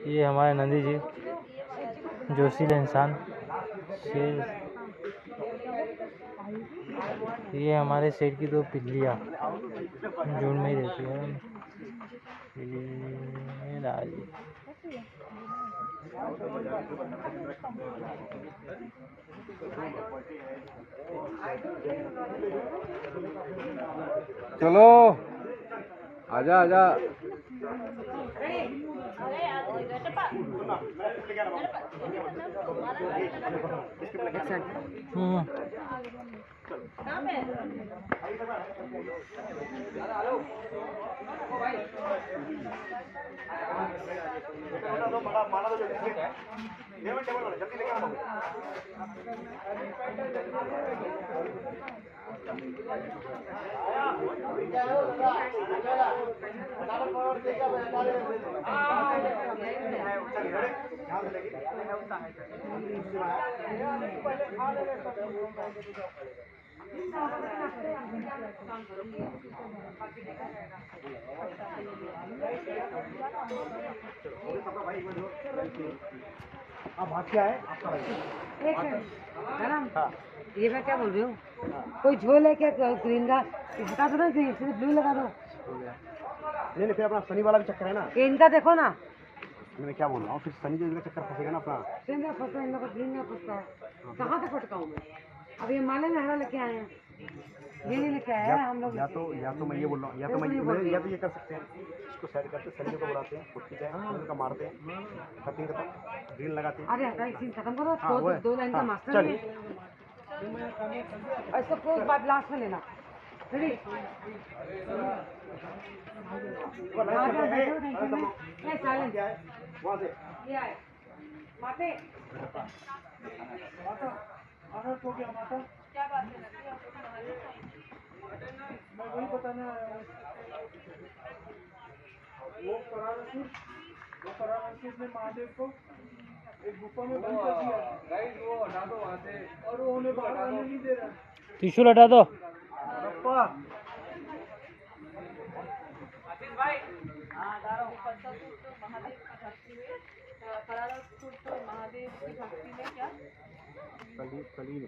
ये हमारे नंदी जी जोशीले इंसान शेर। ये हमारे सेठ की दो पिल्लियाँ झुंड में ही रहती है। ये राजी चलो आजा आजा। आप बात क्या है आपका? एक सेकंड। हाँ, ये मैं क्या बोल रही हूँ, कोई झोल है क्या ग्रीन का? इसका तो नहीं, सिर्फ ब्लू लगा दो। नहीं फिर अपना सनी वाला भी चक्कर है ना। इनका देखो ना, मैं क्या बोल रहा हूँ, फिर सनी जो चक्कर फंसेगा ना अपना। ग्रीन का फंसता है, इन लोगों को ग्रीन का फंसता है। कहाँ से फटकाऊँ मैं? अब ये माले में हरा लेके आए हैं, ये नहीं लेके आए हैं हम लोग। या तो मैं ये बोल रहा हूँ, या तो ये कर सकते हैं, इसको साइड करते सनी को बुलाते हैं, खुद की जाए का मारते हैं, कटिंग करते ग्रीन लगाते हैं। अरे हटा, सीन खत्म करो। दो लाइन का मास्टर है, इसको क्लोज बात लास्ट में लेना। रेडी? वहाँ से ये आए माते हो गया माता। क्या बात है? मैं वही बताना आया हूँ। वो वाराणसी ने महादेव को एक गुफा में बंद कर दिया। गाइस वो हटा दो वहाँ से, और वो उन्हें बाहर आने नहीं दे रहा। त्रिशूल हटा दो। महादेव की भक्ति में क्या कलीन कलीन